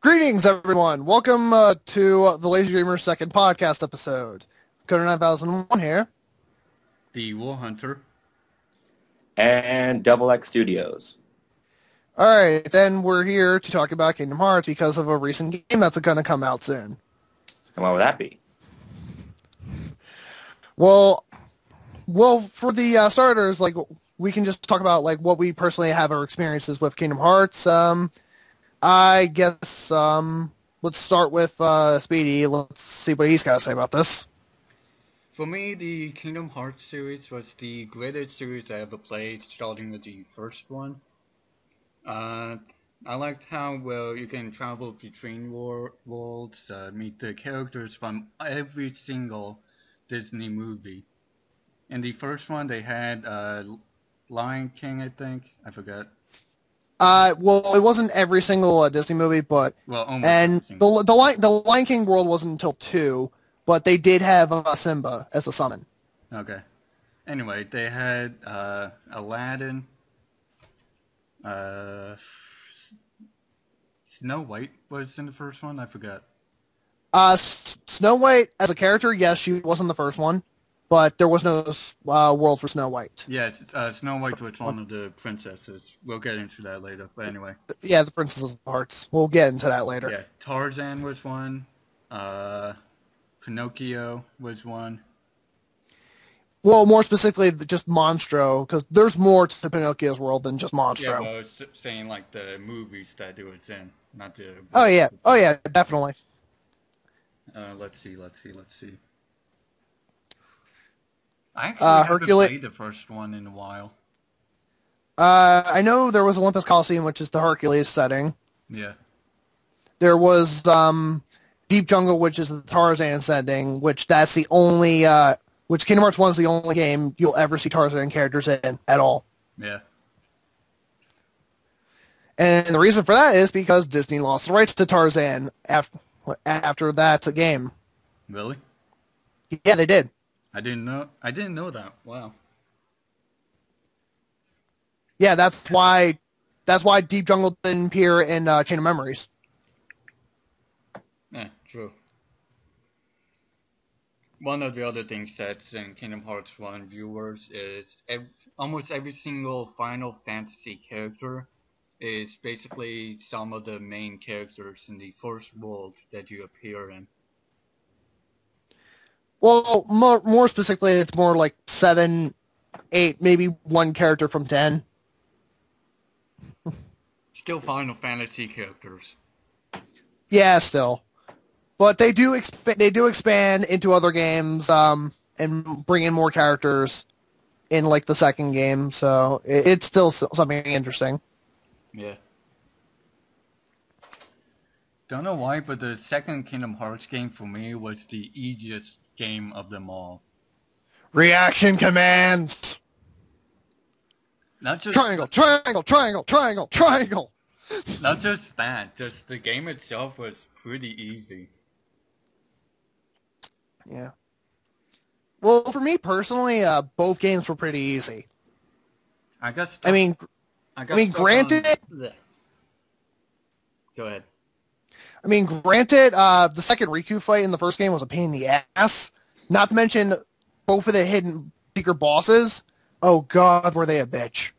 Greetings, everyone. Welcome to the Lazy Dreamer second podcast episode. Coder 9001 here. The War Hunter. And Double X Studios. All right, then we're here to talk about Kingdom Hearts because of a recent game that's going to come out soon. And what would that be? Well, for the starters, we can just talk about what we personally have our experiences with Kingdom Hearts. I guess let's start with Speedy. Let's see what he's got to say about this. For me, the Kingdom Hearts series was the greatest series I ever played, starting with the first one. I liked how well you can travel between worlds, meet the characters from every single Disney movie. In the first one, they had Lion King, I think. I forgot. Well, it wasn't every single Disney movie, but almost and the Lion King world wasn't until 2, but they did have Simba as a summon. Okay. Anyway, they had Aladdin. Snow White was in the first one. I forgot. Snow White as a character, yes, she was in the first one, but there was no world for Snow White. Yes, Snow White was one of the princesses. We'll get into that later, but anyway. Yeah, the Princess of Hearts. We'll get into that later. Yeah, Tarzan was one. Pinocchio was one. Well, more specifically, just Monstro, because there's more to Pinocchio's world than just Monstro. Yeah, but I was saying the movies that it was in, not the... Oh yeah, definitely. Let's see. I actually haven't played the first one in a while. I know there was Olympus Coliseum, which is the Hercules setting. Yeah. There was Deep Jungle, which is the Tarzan setting, which that's the only... which Kingdom Hearts 1 is the only game you'll ever see Tarzan characters in at all. Yeah. And the reason for that is because Disney lost the rights to Tarzan after that game. Really? Yeah, they did. I didn't know that. Wow. Yeah, that's why Deep Jungle didn't appear in Chain of Memories. Yeah, true. One of the other things that's in Kingdom Hearts 1 viewers is almost every single Final Fantasy character is basically some of the main characters in the first world that you appear in. Well, more specifically, it's more like 7, 8, maybe one character from 10. Still Final Fantasy characters. Yeah, still. But they do expand into other games and bring in more characters in the second game, so it's still something interesting. Yeah. Don't know why, but the second Kingdom Hearts game for me was the easiest game of them all. Reaction commands! Not just triangle, triangle, triangle, triangle, triangle! Not just that, just the game itself was pretty easy. Yeah. Well, for me personally, both games were pretty easy. Granted. Go ahead. Granted, the second Riku fight in the first game was a pain in the ass. Not to mention both of the hidden secret bosses. Oh God, were they a bitch?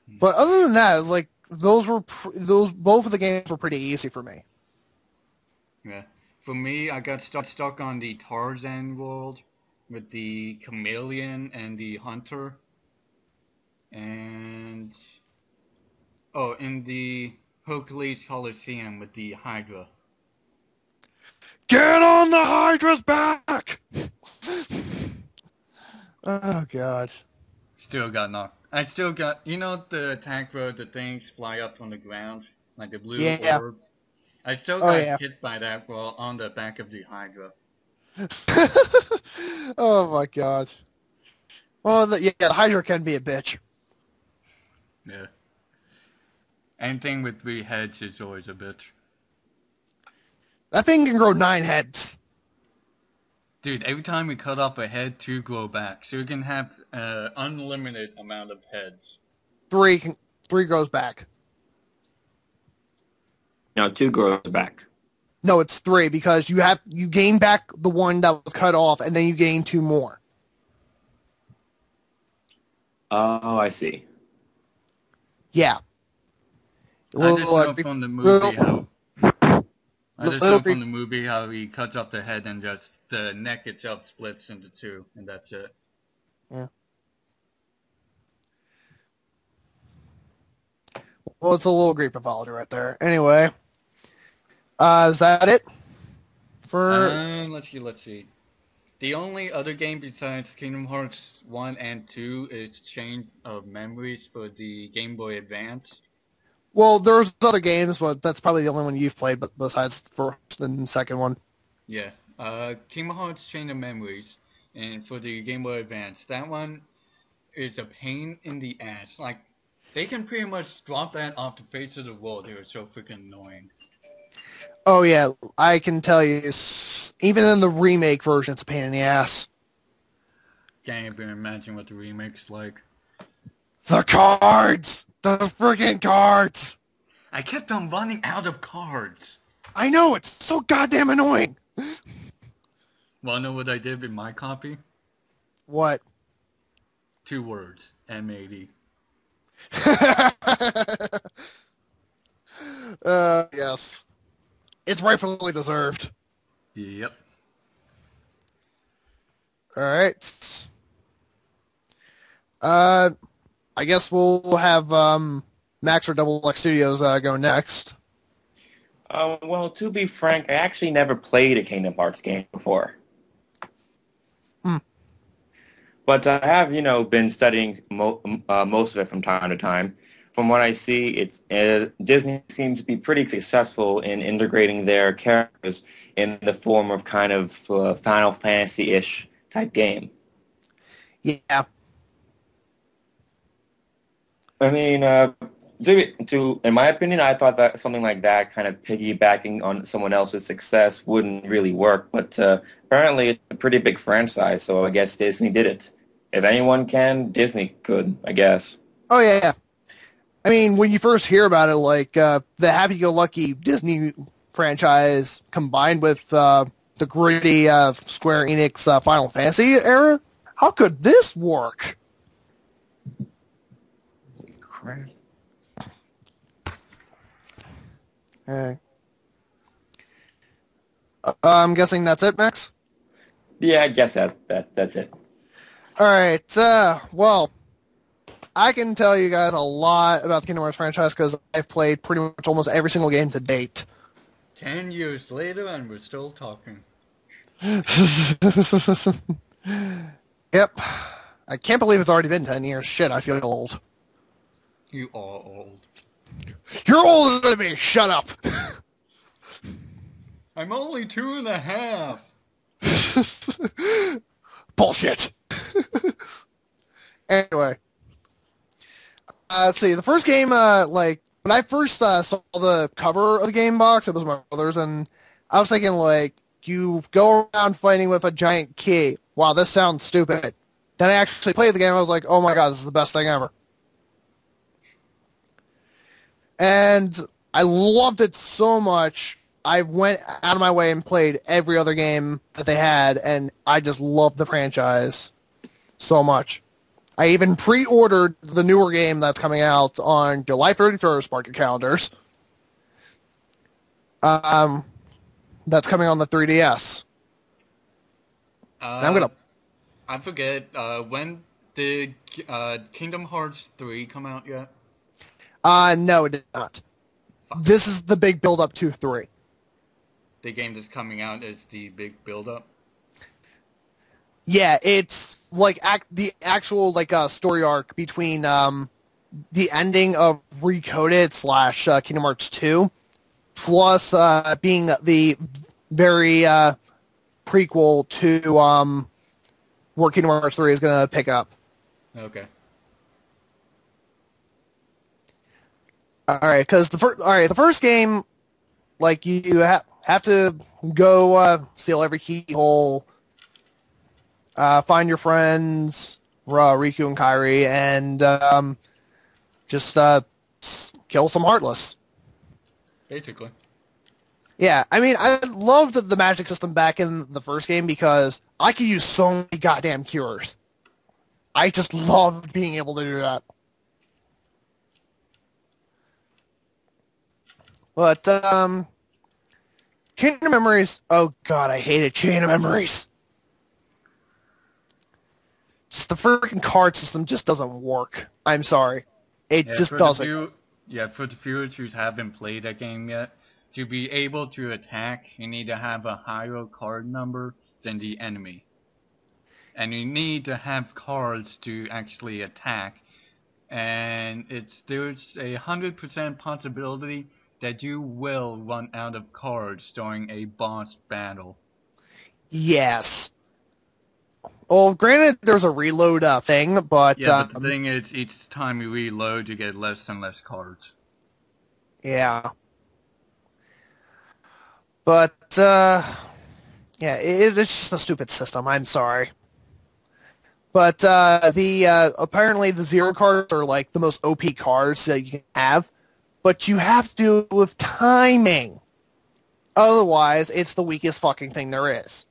But other than that, both of the games were pretty easy for me. Yeah. For me, I got stuck on the Tarzan world with the chameleon and the hunter. And... oh, in the Hercules Coliseum with the Hydra. Get on the Hydra's back! Oh, God. Still got knocked. I still got... you know the attack where the things fly up from the ground? Like the blue orb? I still got hit by that while on the back of the Hydra. Oh my God. Well, the Hydra can be a bitch. Yeah. Anything with 3 heads is always a bitch. That thing can grow 9 heads. Dude, every time we cut off a head, 2 grow back. So you can have an unlimited amount of heads. 3 grows back. Now 2 grows back. No, it's 3 because you gain back the one that was cut off, and then you gain 2 more. Oh, I see. Yeah. I just know from the movie how. I just little know from the movie how he cuts off the head and just the neck itself splits into 2, and that's it. Yeah. Well, it's a little Greek mythology right there. Anyway, is that it? Let's see. The only other game besides Kingdom Hearts 1 and 2 is Chain of Memories for the Game Boy Advance. Well, there's other games, but that's probably the only one you've played, but besides the first and second one. Yeah. Kingdom Hearts Chain of Memories, and for the Game Boy Advance, that one is a pain in the ass. Like, they can pretty much drop that off the face of the world. They were so freaking annoying. Oh yeah, I can tell you, even in the remake version, it's a pain in the ass. Can't even imagine what the remake's like. The cards! The freaking cards! I kept on running out of cards. I know, it's so goddamn annoying. Wanna know what I did with my copy? What? 2 words. M80. Yes. It's rightfully deserved. Yep. Alright. I guess we'll have Max or Double X Studios go next. Well, to be frank, I actually never played a Kingdom Hearts game before. But I have, been studying most of it from time to time. From what I see, Disney seems to be pretty successful in integrating their characters in the form of kind of Final Fantasy-ish type game. Yeah. I mean, in my opinion, I thought that something like that, kind of piggybacking on someone else's success, wouldn't really work. But apparently, it's a pretty big franchise, so I guess Disney did it. If anyone can, Disney could, I guess. Oh yeah. I mean, when you first hear about it, like the happy-go-lucky Disney franchise combined with the gritty Square Enix Final Fantasy era, how could this work? Crap. Okay. I'm guessing that's it, Max? Yeah, I guess that's it. All right. Well, I can tell you guys a lot about the Kingdom Hearts franchise because I've played pretty much almost every single game to date. 10 years later, and we're still talking. Yep. I can't believe it's already been 10 years. Shit, I feel old. You are old. You're older than me. Shut up. I'm only 2.5. Bullshit. Anyway. Let's see. The first game, when I first saw the cover of the game box, it was my brother's, and I was thinking, you go around fighting with a giant key. Wow, this sounds stupid. Then I actually played the game, and I was like, oh my god, this is the best thing ever. And I loved it so much, I went out of my way and played every other game that they had, and I just loved the franchise so much. I even pre-ordered the newer game that's coming out on July 31st, mark your calendars. That's coming on the 3DS. I forget, when did Kingdom Hearts 3 come out yet? No, it did not. Fuck. This is the big build-up to 3. The game that's coming out is the big build-up? Yeah, it's the actual story arc between the ending of Recoded / Kingdom Hearts 2, plus being the very prequel to where Kingdom Hearts 3 is going to pick up. Okay. All right, because the first game, you have to go steal every keyhole. Find your friends, Riku and Kairi, and just kill some Heartless. Basically. Yeah, I mean, I loved the magic system back in the first game because I could use so many goddamn cures. I just loved being able to do that. But, Chain of Memories, oh god, I hated Chain of Memories. Just the freaking card system just doesn't work. I'm sorry. It Yeah, just doesn't. for the viewers who haven't played that game yet, to be able to attack, you need to have a higher card number than the enemy. And you need to have cards to actually attack. And there's 100% possibility that you will run out of cards during a boss battle. Yes. Well, granted, there's a reload thing, but... Yeah, but the thing is, each time you reload, you get less and less cards. Yeah. But, yeah, it's just a stupid system. I'm sorry. But apparently the zero cards are like the most OP cards that you can have, but you have to do it with timing. Otherwise, it's the weakest fucking thing there is.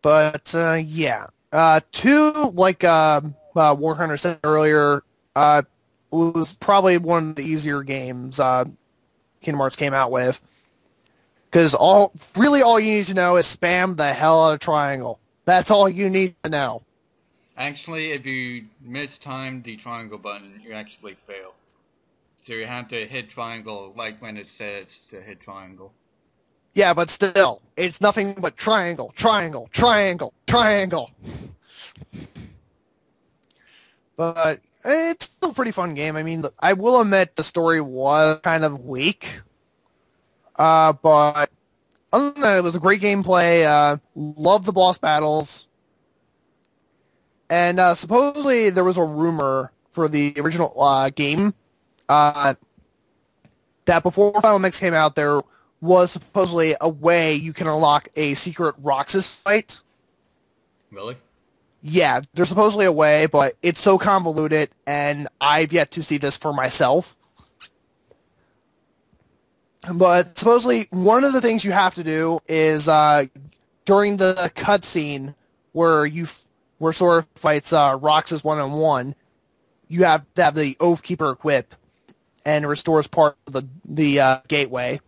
But yeah, like Warhunter said earlier, was probably one of the easier games Kingdom Hearts came out with. Because all you need to know is spam the hell out of triangle. That's all you need to know. Actually, if you mistime the triangle button, you actually fail. So you have to hit triangle like when it says to hit triangle. Yeah, but still, it's nothing but triangle, triangle, triangle, triangle. But it's still a pretty fun game. I mean, I will admit the story was kind of weak. But other than that, it was a great gameplay. Loved the boss battles. And supposedly there was a rumor for the original game that before Final Mix came out, there was supposedly a way you can unlock a secret Roxas fight. Really? Yeah, there's supposedly a way, but it's so convoluted, and I've yet to see this for myself. But supposedly, one of the things you have to do is during the cutscene where Sora fights Roxas one-on-one, you have to have the Oathkeeper equip, and it restores part of the gateway.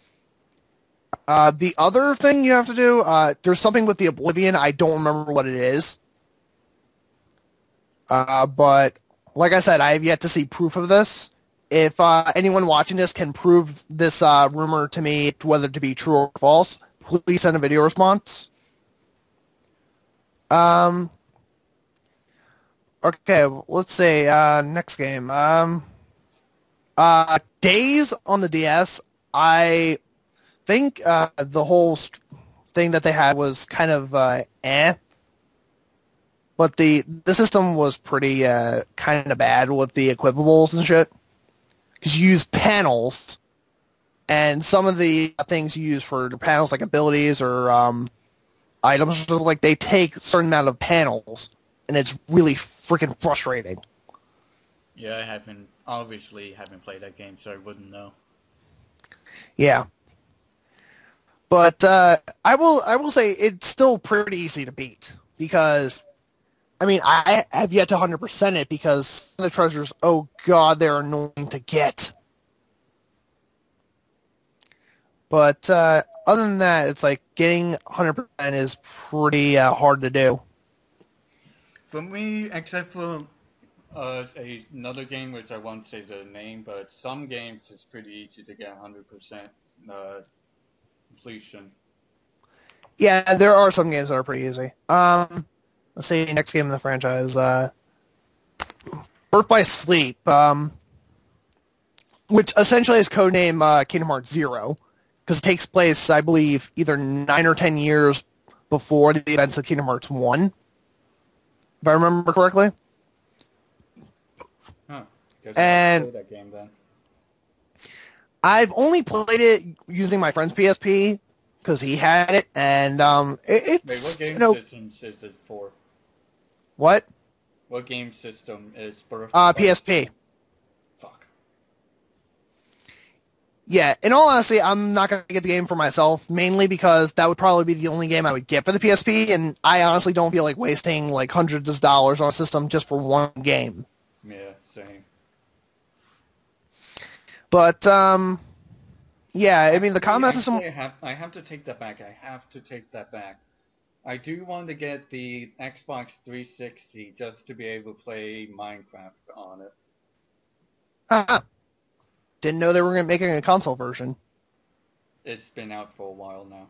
The other thing you have to do, there's something with the Oblivion. I don't remember what it is. But like I said, I have yet to see proof of this. If anyone watching this can prove this rumor to me, whether to be true or false, please send a video response. Okay, let's see. Next game. Days on the DS. I think the whole thing that they had was kind of eh. But the system was pretty kind of bad with the equipables and shit. Because you use panels, and some of the things you use for the panels, like abilities or items, or something, like they take a certain amount of panels, and it's really freaking frustrating. Yeah, I obviously haven't played that game, so I wouldn't know. Yeah. But I will say it's still pretty easy to beat, because I mean, I have yet to 100% it because the treasures, oh god, they're annoying to get. But other than that, it's like getting 100% is pretty hard to do. For me, except for another game which I won't say the name, but some games it's pretty easy to get 100% completion. Yeah, there are some games that are pretty easy. Let's see, next game in the franchise, Birth by Sleep, which essentially is codename Kingdom Hearts 0, because it takes place, I believe, either 9 or 10 years before the events of Kingdom Hearts 1, if I remember correctly. Huh. And I played that game then. I've only played it using my friend's PSP, because he had it, and it's... Wait, what game system is it for? What? What game system is Birth? PSP. Fuck. Yeah, in all honesty, I'm not going to get the game for myself, mainly because that would probably be the only game I would get for the PSP, and I honestly don't feel like wasting like hundreds of dollars on a system just for one game. Yeah, same. But yeah, I mean the combat system. Actually, I have to take that back. I have to take that back. I do want to get the Xbox 360 just to be able to play Minecraft on it. Didn't know they were making a console version. It's been out for a while now.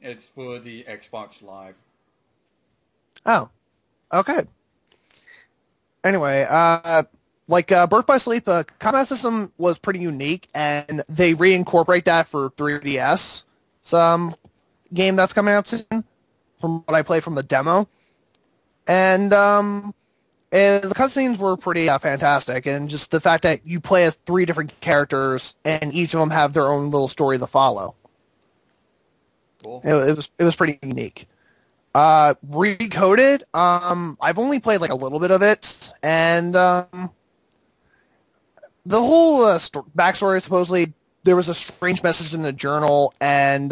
It's for the Xbox Live. Oh, okay. Anyway, Birth by Sleep, combat system was pretty unique, and they reincorporate that for 3DS. Some game that's coming out soon, from what I played from the demo, and the cutscenes were pretty fantastic, and just the fact that you play as three different characters, and each of them have their own little story to follow. Cool. It was pretty unique. Recoded. I've only played like a little bit of it, and the whole backstory. Supposedly, there was a strange message in the journal, and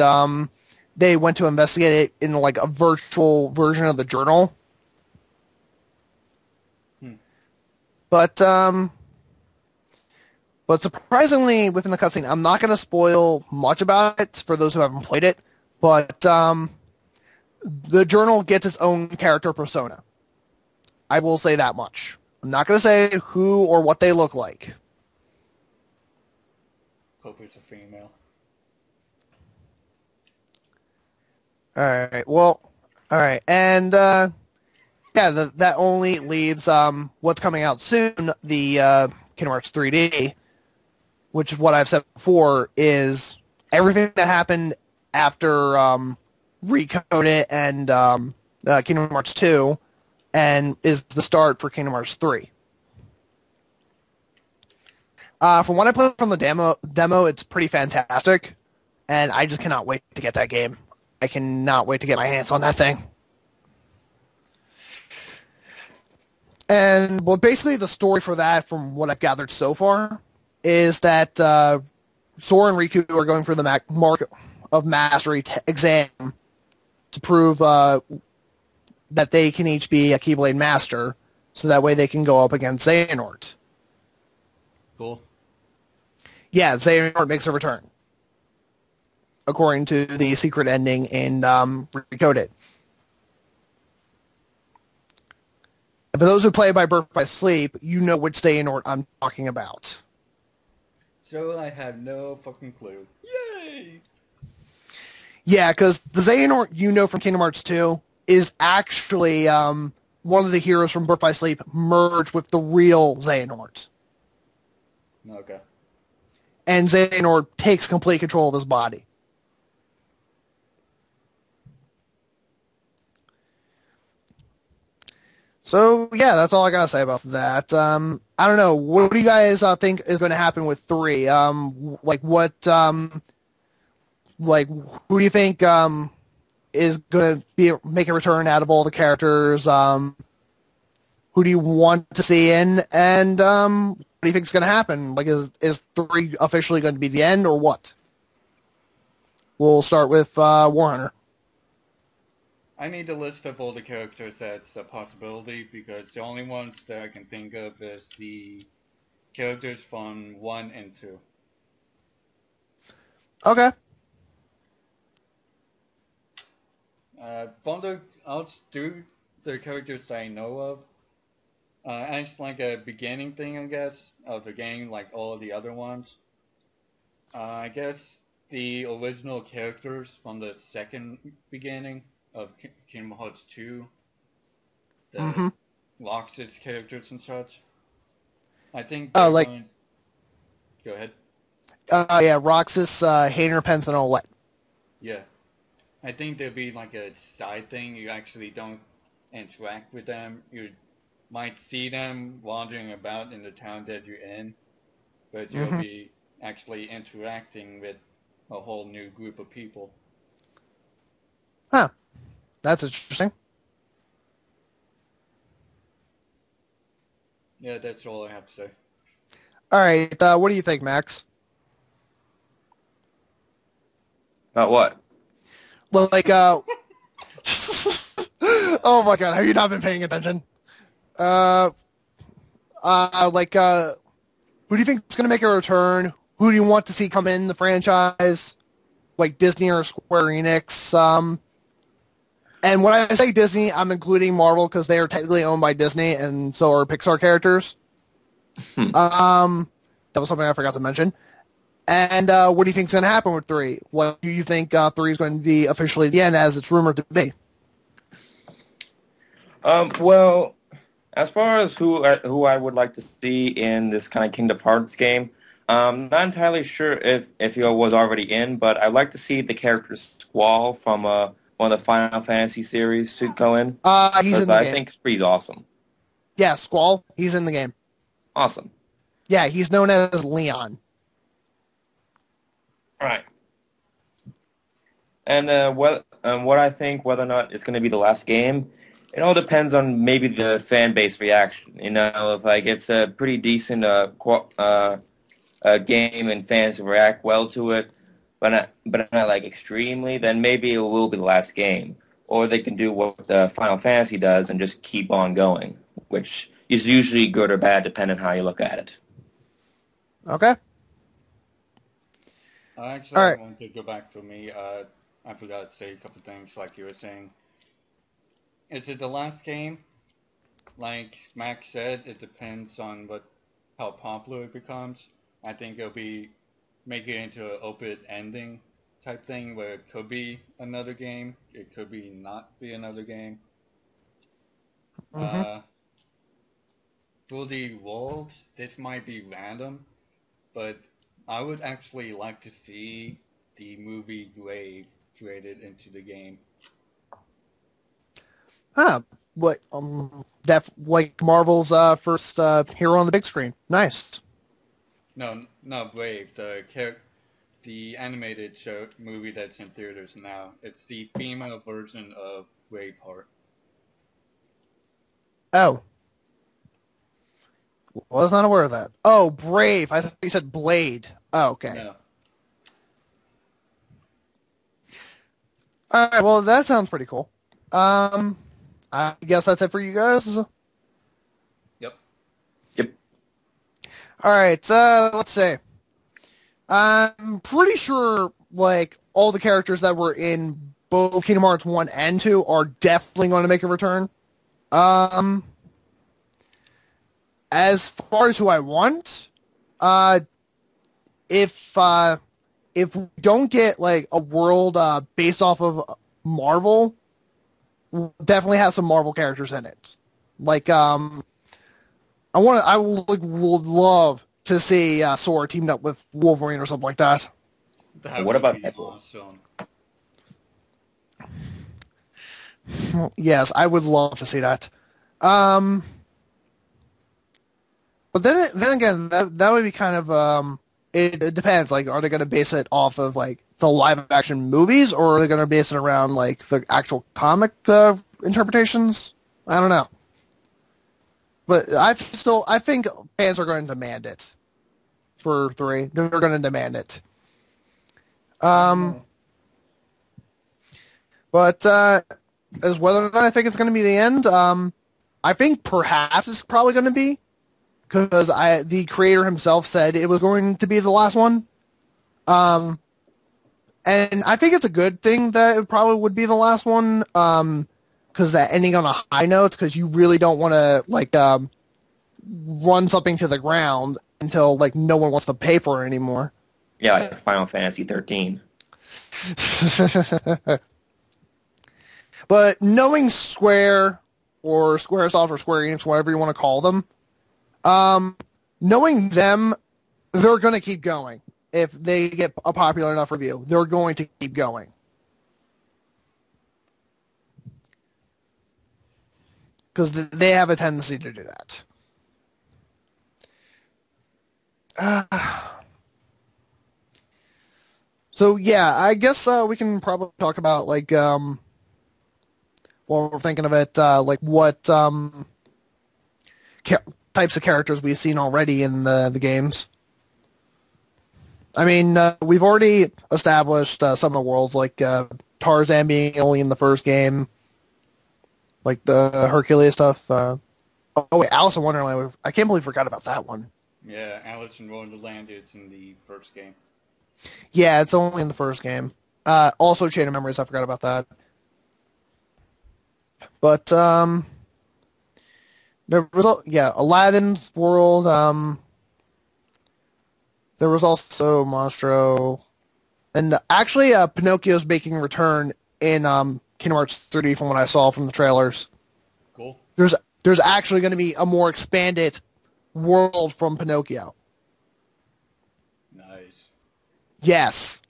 they went to investigate it in like a virtual version of the journal. But surprisingly, within the cutscene, I'm not going to spoil much about it for those who haven't played it. But the journal gets its own character persona. I will say that much. I'm not going to say who or what they look like. Hope it's a female. Alright, well, alright, and yeah, that only leaves what's coming out soon, the Kingdom Hearts 3D, which is what I've said before, is everything that happened after Recode It and Kingdom Hearts 2, and is the start for Kingdom Hearts 3. From what I played from the demo, it's pretty fantastic, and I just cannot wait to get that game. I cannot wait to get my hands on that thing. And well, basically the story for that, from what I've gathered so far, is that Sora and Riku are going for the Mark of Mastery exam to prove that they can each be a Keyblade Master, so that way they can go up against Xehanort. Cool. Yeah, Xehanort makes a return, according to the secret ending in Recoded. For those who play by Birth by Sleep, you know which Xehanort I'm talking about. So I have no fucking clue. Yay! Yeah, because the Xehanort you know from Kingdom Hearts 2 is actually one of the heroes from Birth by Sleep merged with the real Xehanort. Okay. And Xehanort takes complete control of his body. So yeah, that's all I gotta say about that. I don't know. What do you guys think is going to happen with 3? Like who do you think is going to make a return out of all the characters? Who do you want to see in? And what do you think is going to happen? Like, is 3 officially going to be the end, or what? We'll start with Warhunter. I need a list of all the characters that's a possibility, because the only ones that I can think of is the characters from 1 and 2. Okay. I'll just do the characters that I know of. As like a beginning thing, I guess, of the game, like all of the other ones. I guess the original characters from the second beginning of Kingdom Hearts 2, the Roxas characters and such. I think they're going... Go ahead. Yeah, Roxas, Hayner, Pence, and Olette. Yeah. I think there'll be like a side thing. You actually don't interact with them. You might see them wandering about in the town that you're in, but you'll be actually interacting with a whole new group of people. Huh. That's interesting. Yeah, that's all I have to say. All right. What do you think, Max? About what? Well, like, oh my god, have you not been paying attention? Uh, who do you think is going to make a return? Who do you want to see come in the franchise? Like Disney or Square Enix? And when I say Disney, I'm including Marvel because they are technically owned by Disney, and so are Pixar characters. That was something I forgot to mention. And what do you think is going to happen with 3? What do you think 3 is going to be officially the end, as it's rumored to be? Well, as far as who I would like to see in this kind of Kingdom Hearts game, not entirely sure if he was already in, but I'd like to see the character Squall from one of the Final Fantasy series to go in. He's in the game. I think he's awesome. Yeah, Squall. He's in the game. Awesome. Yeah, he's known as Leon. Right. And what I think, whether or not it's going to be the last game, it all depends on maybe the fan base reaction. You know, if like it's a pretty decent game and fans react well to it, but not like extremely, then maybe it will be the last game. Or they can do what Final Fantasy does and just keep on going, which is usually good or bad depending on how you look at it. Okay. Actually, All I right. want to go back for me. I forgot to say a couple things like you were saying. Is it the last game? Like Max said, it depends on how popular it becomes. I think it'll be make it into an open ending type thing where it could be another game, it could be not be another game. Mm-hmm. For the world, this might be random, but I would actually like to see the movie Grave created into the game. What? Like Marvel's first hero on the big screen. Nice. No, not Brave. The animated show movie that's in theaters now. It's the female version of Braveheart. Oh, was not aware of that. Oh, Brave. I thought you said Blade. Oh, okay. No. All right. Well, that sounds pretty cool. I guess that's it for you guys. Yep. Yep. All right. Let's see. I'm pretty sure like all the characters that were in both Kingdom Hearts 1 and 2 are definitely going to make a return. As far as who I want, if we don't get like a world based off of Marvel, we'll definitely have some Marvel characters in it. Like I would love to see Sora teamed up with Wolverine or something like that. That What would about be Deadpool? awesome. Yes, I would love to see that. But then again, that would be kind of it depends. Like, are they going to base it off of like the live action movies, or are they going to base it around like the actual comic interpretations? I don't know. But I think fans are going to demand it for 3. They're going to demand it. But as whether or not I think it's going to be the end, I think perhaps it's probably going to be, because the creator himself said it was going to be the last one. And I think it's a good thing that it probably would be the last one, because that ending on a high note, because you really don't want to like run something to the ground until like no one wants to pay for it anymore. Yeah, like Final Fantasy 13. But knowing Square or Squaresoft or Square Enix, whatever you want to call them, knowing them, they're going to keep going. If they get a popular enough review, they're going to keep going. Because they have a tendency to do that. So yeah, I guess we can probably talk about like while we're thinking of it, like what types of characters we've seen already in the games. I mean, we've already established some of the worlds, like Tarzan being only in the first game, like the Hercules stuff. Oh wait, Alice in Wonderland. I can't believe we forgot about that one. Yeah, Alice in Wonderland is in the first game. Yeah, it's only in the first game. Also, Chain of Memories. I forgot about that. But there was Aladdin's world. There was also Monstro, and actually, Pinocchio's making a return in Kingdom Hearts 3D from what I saw from the trailers. Cool. There's actually going to be a more expanded world from Pinocchio. Nice. Yes.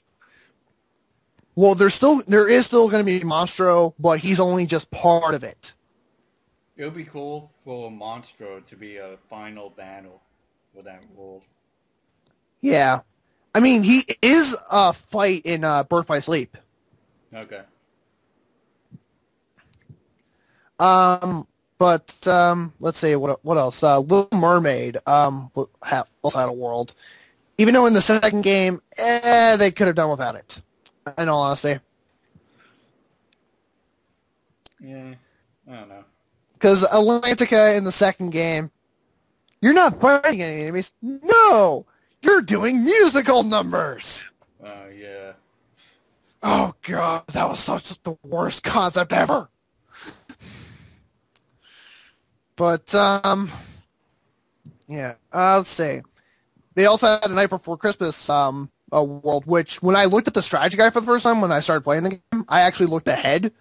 Well, there is still going to be Monstro, but he's only just part of it. It would be cool for Monstro to be a final battle for that world. Yeah. I mean, he is a fight in Birth by Sleep. Okay. But let's see what else. Little Mermaid also had a world. Even though in the second game, they could have done without it. In all honesty. Yeah, I don't know. Because Atlantica in the second game, you're not fighting any enemies. No! You're doing musical numbers! Yeah. Oh god, that was such the worst concept ever. But, yeah, let's see. They also had A Night Before Christmas a world, which when I looked at the strategy guide for the first time when I started playing the game, I actually looked ahead,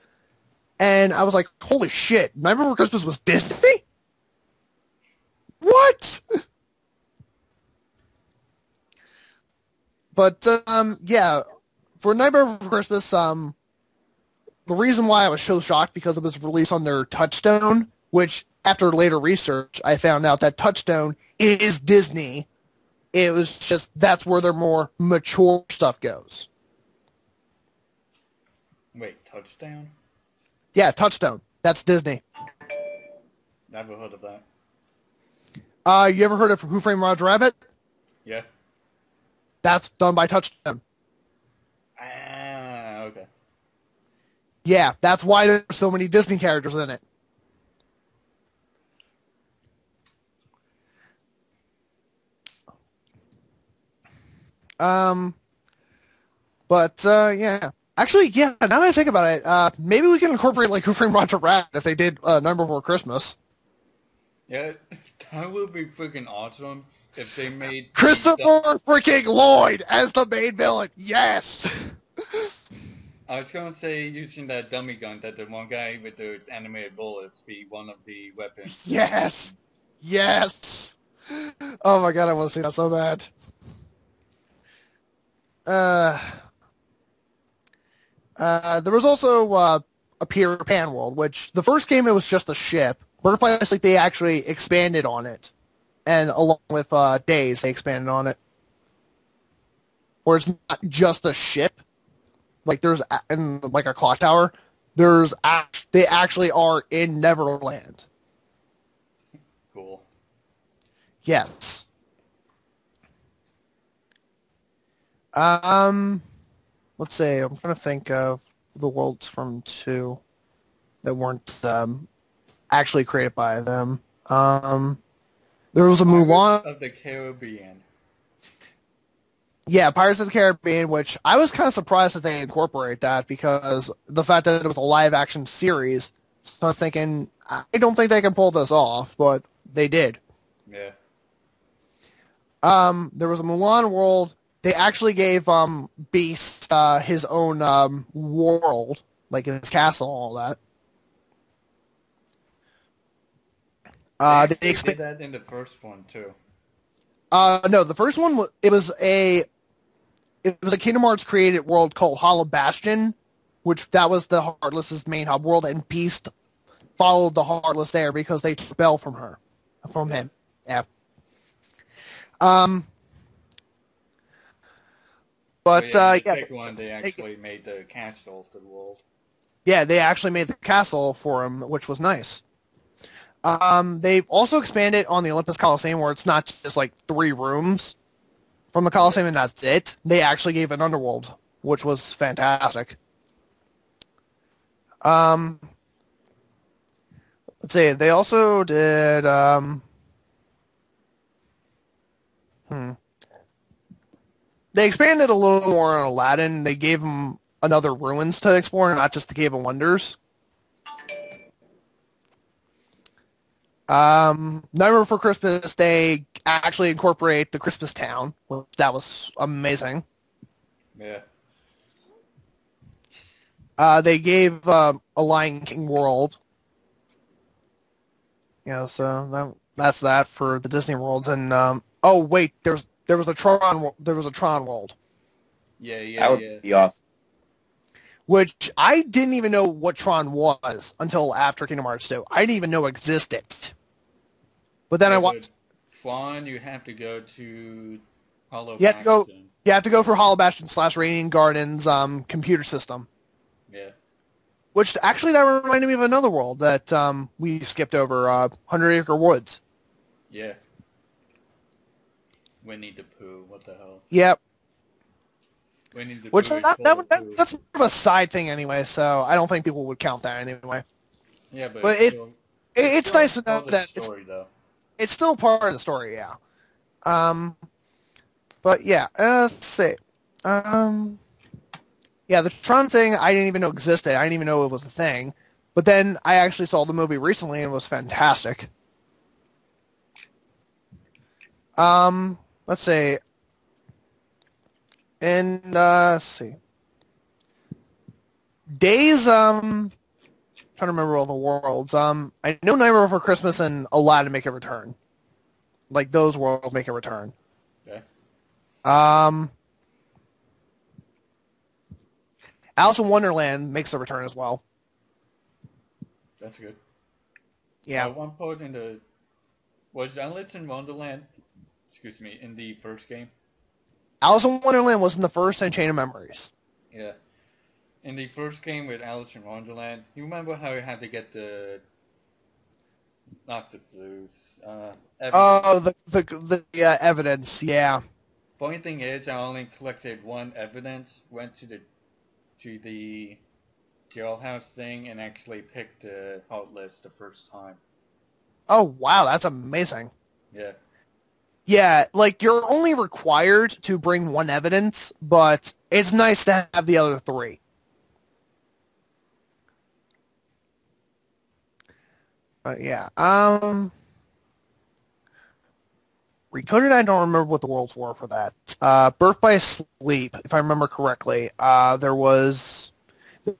and I was like, holy shit, Night Before Christmas was Disney? What? But, yeah, for Night Before Christmas, the reason why I was so shocked because it was released on their Touchstone, which after later research, I found out that Touchstone is Disney. It was just, that's where their more mature stuff goes. Wait, Touchdown? Yeah, Touchstone. That's Disney. Never heard of that. You ever heard of Who Framed Roger Rabbit? Yeah. That's done by Touchstone. Ah, okay. Yeah, that's why there's so many Disney characters in it. Yeah. Actually, yeah, now that I think about it, maybe we can incorporate, like, Who Framed Roger Rabbit if they did Night Before Christmas. Yeah, that would be freaking awesome if they made... Christopher freaking Lloyd as the main villain! Yes! I was gonna say using that dummy gun that the one guy with those animated bullets be one of the weapons. Yes! Yes! Oh my god, I want to see that so bad. There was also a Peter Pan world, which the first game it was just a ship. Birth by Sleep they actually expanded on it, and along with Days they expanded on it, where it's not just a ship. Like there's in like a clock tower. They actually are in Neverland. Cool. Yes. Let's see. I'm trying to think of the worlds from 2 that weren't actually created by them. There was a Mulan of the Caribbean. Yeah, Pirates of the Caribbean, which I was kind of surprised that they incorporate that because the fact that it was a live action series. So I was thinking, I don't think they can pull this off, but they did. Yeah. There was a Mulan world. They actually gave Beast his own world, like his castle, all that. They did that in the first one too. No, the first one it was a Kingdom Hearts created world called Hollow Bastion, which that was the Heartless's main hub world, and Beast followed the Heartless there because they took Belle from him. Yeah. But the second one, they actually made the castle to the world. Yeah, they actually made the castle for him, which was nice. They've also expanded on the Olympus Coliseum, where it's not just like 3 rooms from the Coliseum, and that's it. They actually gave an underworld, which was fantastic. Let's see. They also did. They expanded a little more on Aladdin. They gave them another ruins to explore, not just the Cave of Wonders. Nightmare Before Christmas, they actually incorporate the Christmas town. That was amazing. Yeah. They gave a Lion King world. Yeah, so that's that for the Disney worlds. And oh wait, there was a Tron world, That would be awesome. which I didn't even know what Tron was until after Kingdom Hearts 2. I didn't even know existed. But then I watched. Tron, you have to go to Hollow You Bastion. have to go for Hollow Bastion / Radiant Gardens computer system. Yeah. Which actually that reminded me of another world that we skipped over, 100 Acre Woods. Yeah. Winnie the Pooh, what the hell? Yep. Winnie the Which Pooh. That's more of a side thing anyway, so I don't think people would count that anyway. Yeah, but it's nice to know that story, it's still part of the story, yeah. But yeah, let's see. Yeah, the Tron thing I didn't even know existed. I didn't even know it was a thing. But then I actually saw the movie recently and it was fantastic. Let's see. And let's see. Days, trying to remember all the worlds. I know Nightmare Before Christmas and Aladdin make a return. Like those worlds make a return. Okay. Alice in Wonderland makes a return as well. That's good. Yeah. At one point was Alice in Wonderland, in the first game? Alice in Wonderland was in the first and Chain of Memories. Yeah. In the first game with Alice in Wonderland, you remember how you had to get not the blues, evidence. Oh, the evidence, yeah. Funny thing is, I only collected one evidence, went to the jailhouse thing, and actually picked the hot list the first time. Oh, wow, that's amazing. Yeah. Yeah, like, you're only required to bring one evidence, but it's nice to have the other three. But yeah, Recoded, I don't remember what the worlds were for that. Birth by Sleep, if I remember correctly. They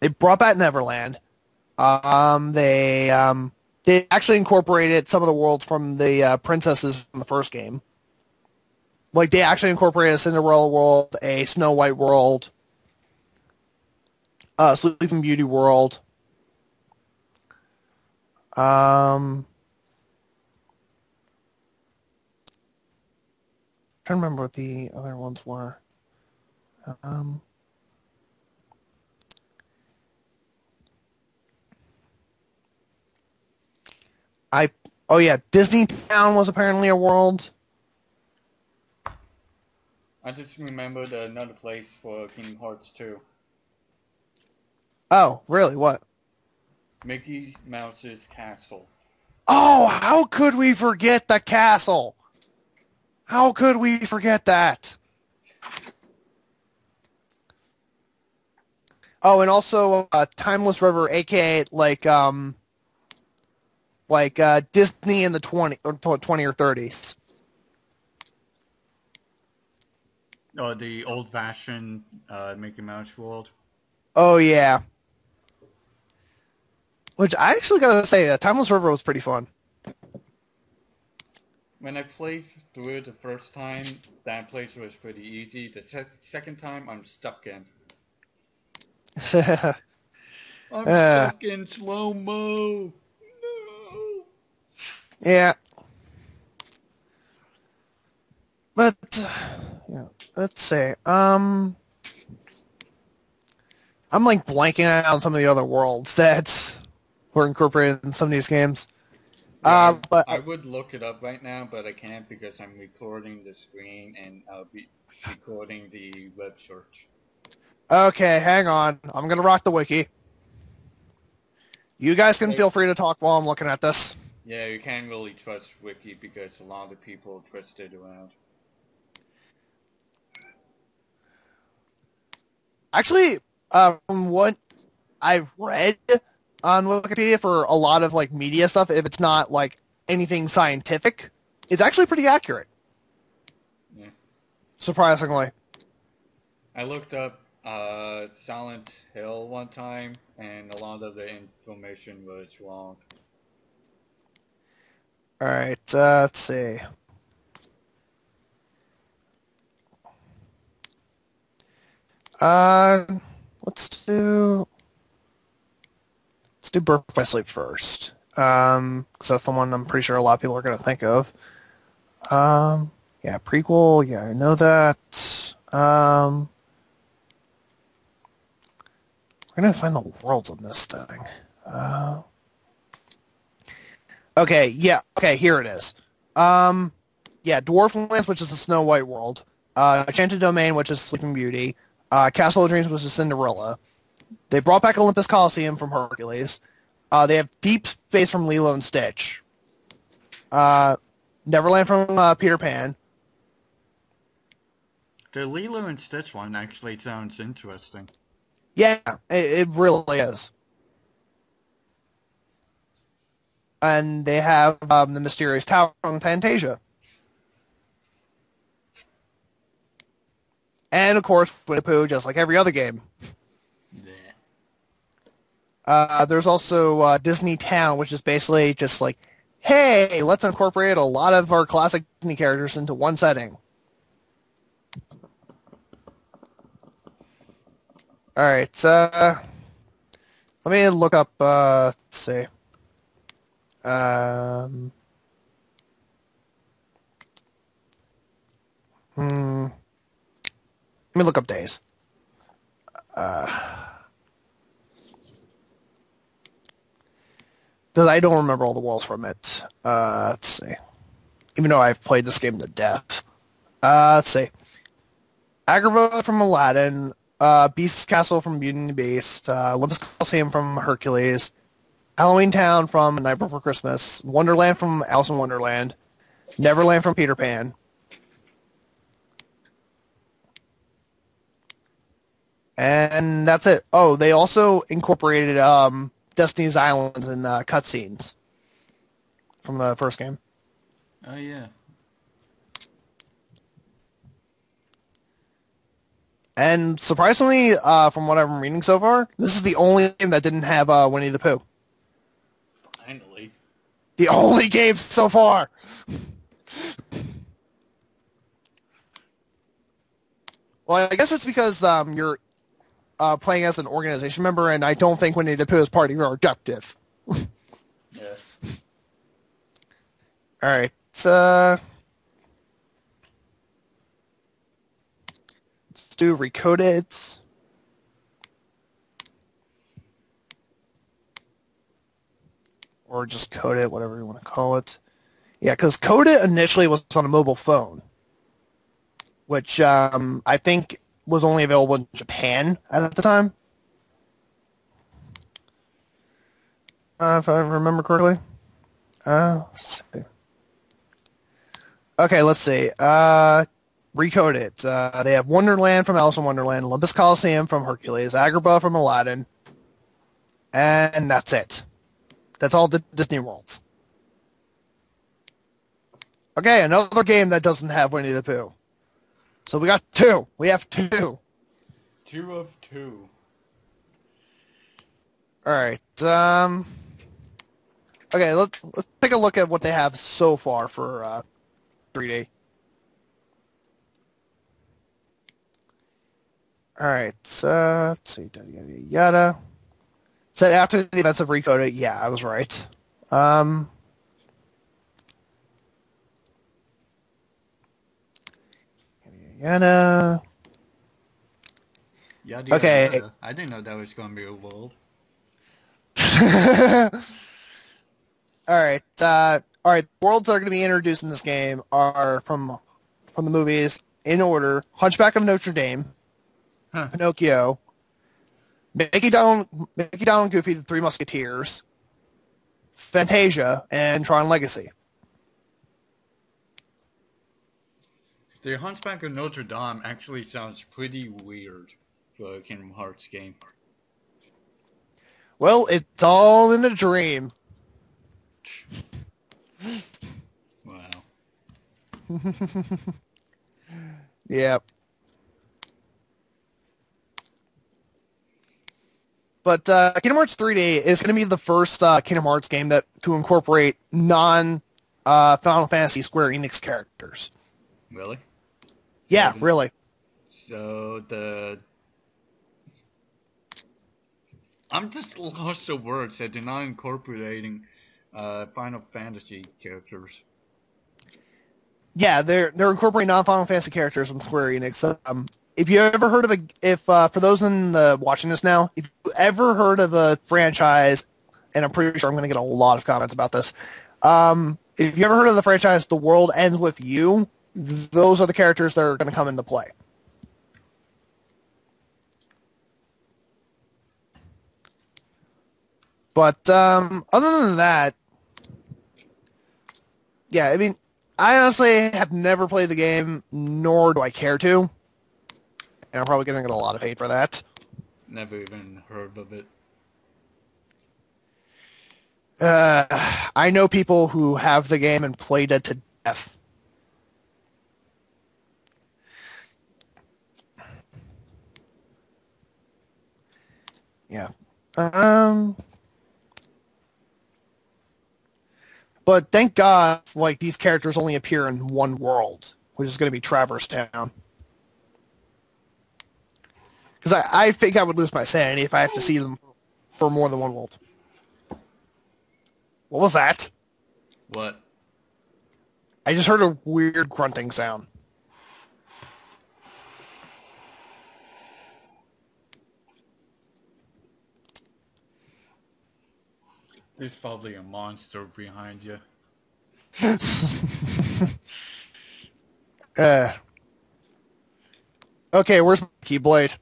brought back Neverland. They actually incorporated some of the worlds from the princesses from the first game. Like, they actually incorporated a Cinderella world, a Snow White world, Sleeping Beauty world. Trying to remember what the other ones were. Disney Town was apparently a world. I just remembered another place for Kingdom Hearts 2. Oh, really? What? Mickey Mouse's castle. Oh, how could we forget the castle? How could we forget that? Oh, and also Timeless River, aka Disney in the 20 or 30s. Oh, the old-fashioned Mickey Mouse world. Oh yeah. Which I actually gotta say, Timeless River was pretty fun. When I played through it the first time, that place was pretty easy. The second time, I'm stuck in. I'm stuck in slow-mo. No. Yeah. But, yeah, let's see. I'm like blanking out on some of the other worlds that were incorporated in some of these games. Yeah, But I would look it up right now, but I can't because I'm recording the screen and I'll be recording the web search. okay, hang on. I'm gonna rock the wiki. You guys can Like, feel free to talk while I'm looking at this. yeah, you can't really trust Wiki because a lot of people twist it around. Actually, from what I've read on Wikipedia for a lot of like media stuff, if it's not like anything scientific, it's actually pretty accurate. Yeah. Surprisingly. I looked up Silent Hill one time, and a lot of the information was wrong. All right, let's see. Uh, let's do Birth by Sleep first. Because that's the one I'm pretty sure a lot of people are gonna think of. Yeah, prequel. Yeah, I know that. We're gonna find the worlds on this thing. Okay, yeah, okay, here it is. Yeah, Dwarflands, which is the Snow White world. Enchanted Domain, which is Sleeping Beauty. Castle of Dreams, which is Cinderella. They brought back Olympus Coliseum from Hercules. They have Deep Space from Lilo and Stitch. Neverland from Peter Pan. The Lilo and Stitch one actually sounds interesting. Yeah, it really is. And they have the Mysterious Tower from Fantasia. And of course, Winnie the Pooh, just like every other game. There's also Disney Town, which is basically just like, hey, let's incorporate a lot of our classic Disney characters into one setting. All right, let me look up. Let's see. Let me look up days. Because I don't remember all the walls from it. Let's see. Even though I've played this game to death. Let's see. Agrabah from Aladdin. Beast's Castle from Beauty and the Beast. Olympus Coliseum from Hercules. Halloween Town from Night Before Christmas. Wonderland from Alice in Wonderland. Neverland from Peter Pan. And that's it. Oh, they also incorporated Destiny's Islands in cutscenes from the first game. Oh yeah. And surprisingly, from what I'm reading so far, this is the only game that didn't have Winnie the Pooh. Finally. The only game so far. Well, I guess it's because you're playing as an organization member, and I don't think Winnie the Pooh is part of your objective. Yeah. All right. Let's do Recoded. Or just Code It, whatever you want to call it. Yeah, because Code It initially was on a mobile phone, which I think was only available in Japan at the time. If I remember correctly. Let's see. Okay, let's see. Recode it. They have Wonderland from Alice in Wonderland, Olympus Coliseum from Hercules, Agrabah from Aladdin, and that's it. That's all the Disney worlds. Okay, another game that doesn't have Winnie the Pooh. So we got two. We have two. 2 of 2. All right. Okay, let's take a look at what they have so far for 3D. All right. Let's see. Yada yada yada. Said after the events of Recode It. Yeah, I was right. Yada yada. Yada, Okay. yada. I didn't know that was going to be a world. All right. All right. The worlds that are going to be introduced in this game are from the movies in order: Hunchback of Notre Dame, Huh. Pinocchio, Donald and Goofy, the Three Musketeers, Fantasia, and Tron Legacy. The Hunchback of Notre Dame actually sounds pretty weird for a Kingdom Hearts game. Well, it's all in a dream. Wow. Yep. But Kingdom Hearts 3D is going to be the first Kingdom Hearts game to incorporate non Final Fantasy Square Enix characters. Really? Yeah, really. So I'm just lost of words that they're not incorporating Final Fantasy characters. Yeah, they're incorporating non-Final Fantasy characters from Square Enix. If you ever heard of for those watching this now, if you ever heard of a franchise, and I'm pretty sure I'm going to get a lot of comments about this. If you ever heard of the franchise, The World Ends With You, those are the characters that are going to come into play. But other than that, yeah, I mean, I honestly have never played the game, nor do I care to. And I'm probably going to get a lot of hate for that. Never even heard of it. I know people who have the game and played it to death. Yeah. But thank God, like, these characters only appear in one world, which is going to be Traverse Town. Because I think I would lose my sanity if I have to see them for more than one world. What was that? What? I just heard a weird grunting sound. There's probably a monster behind you. Okay, where's my Keyblade?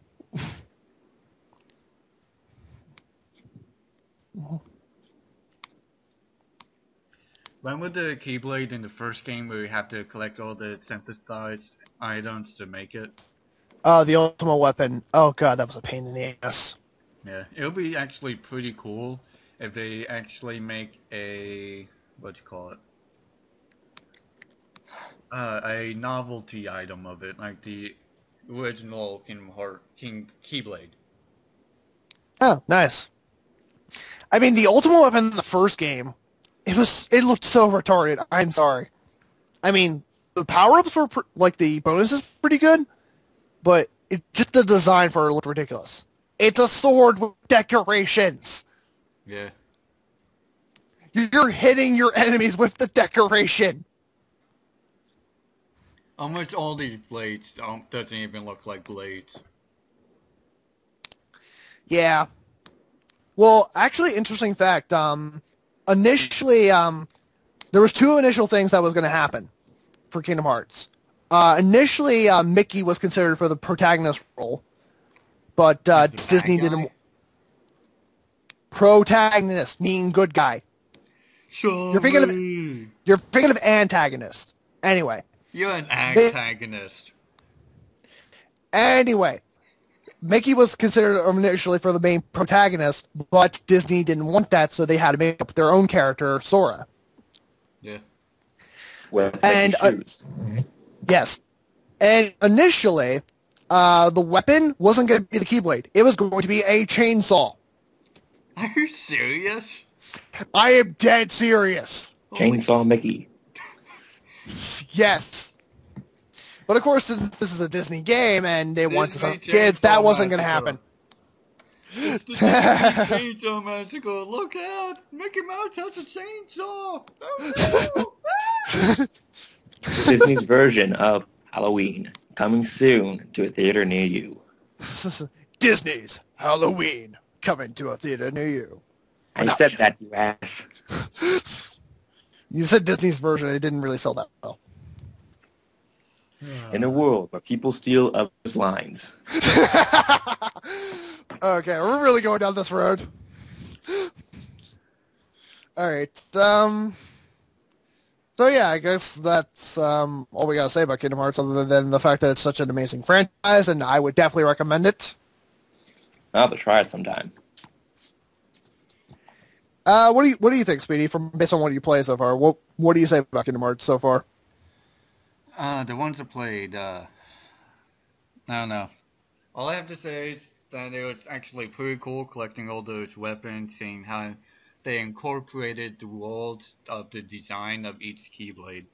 When would the Keyblade in the first game where you have to collect all the synthesized items to make it? The ultimate weapon. Oh god, that was a pain in the ass. Yeah, it'll be actually pretty cool if they actually make a a novelty item of it, like the original Kingdom Hearts Keyblade. Oh, nice. I mean, the ultimate weapon in the first game, it looked so retarded. I'm sorry. I mean, the power-ups were, like, the bonuses pretty good, but just the design for it looked ridiculous. It's a sword with decorations. Yeah. You're hitting your enemies with the decoration. Almost all these blades doesn't even look like blades. Yeah. Well, actually, interesting fact. Initially, there was two initial things that was going to happen for Kingdom Hearts. Initially, Mickey was considered for the protagonist role, but Disney didn't. Protagonist, meaning good guy. You're thinking of antagonist. Anyway. You're an antagonist. Anyway, Mickey was considered initially for the main protagonist, but Disney didn't want that, so they had to make up their own character, Sora. Yeah. With Mickey shoes. Yes. And initially, the weapon wasn't going to be the Keyblade. It was going to be a chainsaw. Are you serious? I am dead serious. Chainsaw Mickey. Yes. But of course, since this is a Disney game and they want to sell kids, that wasn't going to happen. It's the Disney Chainsaw Massacre. Look out! Mickey Mouse has a chainsaw! Oh no! Disney's version of Halloween, coming soon to a theater near you. Disney's Halloween, coming to a theater near you. I said that, you ass. You said Disney's version. It didn't really sell that well. In a world where people steal others' lines. Okay, we're really going down this road. All right. So yeah, I guess that's all we gotta say about Kingdom Hearts, other than the fact that it's such an amazing franchise, and I would definitely recommend it. I'll have to try it sometime. What do you think, Speedy? From based on what you play so far, what do you say about Kingdom Hearts so far? The ones I played, I don't know. All I have to say is that it was actually pretty cool collecting all those weapons, seeing how they incorporated the world of the design of each Keyblade.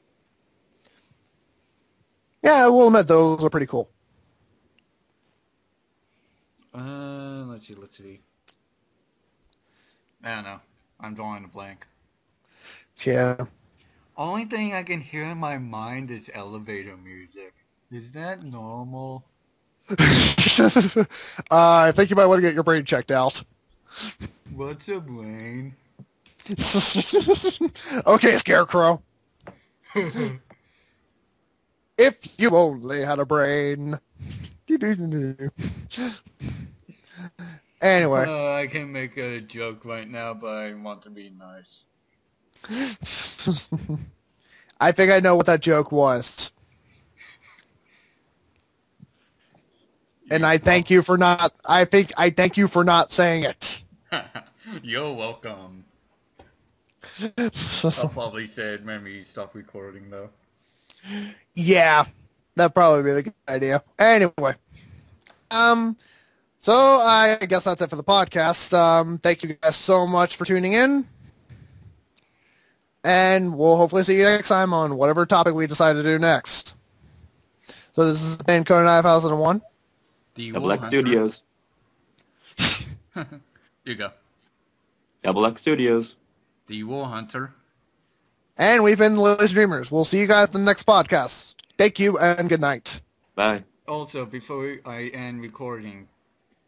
Yeah, I will admit those are pretty cool. Let's see. I don't know. I'm drawing a blank. Yeah. Only thing I can hear in my mind is elevator music. Is that normal? I think you might want to get your brain checked out. What's a brain? Okay, Scarecrow. If you only had a brain. Anyway. I can make a joke right now, but I want to be nice. I think I know what that joke was. And I thank you for not I thank you for not saying it. You're welcome. I'll probably say it when we stop recording though. Yeah. That'd probably be the good idea. Anyway. So I guess that's it for the podcast. Thank you guys so much for tuning in. And we'll hopefully see you next time on whatever topic we decide to do next. So this has been Conan 9001. The Double X Hunter. Studios. You go. Double X Studios. The War Hunter. And we've been the Lazy Dreamers. We'll see you guys in the next podcast. Thank you and good night. Bye. Also, before I end recording,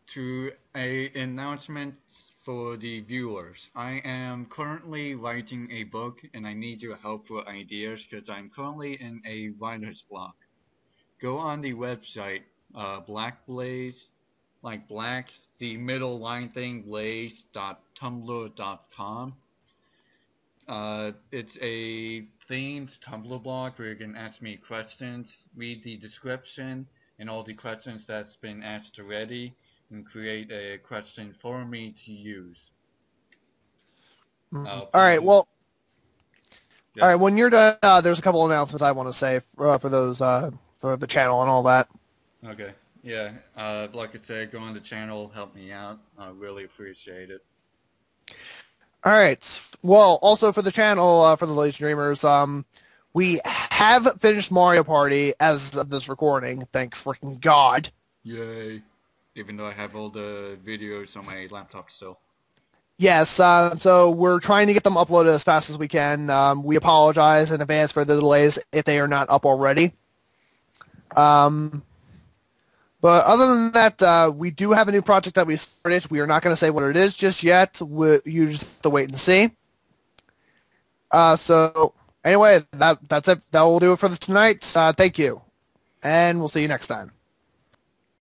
to a announcement for the viewers. I am currently writing a book and I need your help with ideas because I'm currently in a writer's block. Go on the website, Black Blaze, like black, the middle line thing, blaze.tumblr.com. It's a themed Tumblr blog where you can ask me questions, read the description, and all the questions that's been asked already, and create a question for me to use. All right, well, yes. all right, when you're done, there's a couple announcements I want to say for those, for the channel and all that. Okay, yeah, like I said, go on the channel, help me out. I really appreciate it. All right, well, also for the channel, for the Lazy Dreamers, we have finished Mario Party as of this recording, thank freaking God. Yay. Even though I have all the videos on my laptop still. Yes, so we're trying to get them uploaded as fast as we can. We apologize in advance for the delays if they are not up already. But other than that, we do have a new project that we started. We are not going to say what it is just yet. You just have to wait and see. So anyway, that's it. That will do it for tonight. Thank you, and we'll see you next time.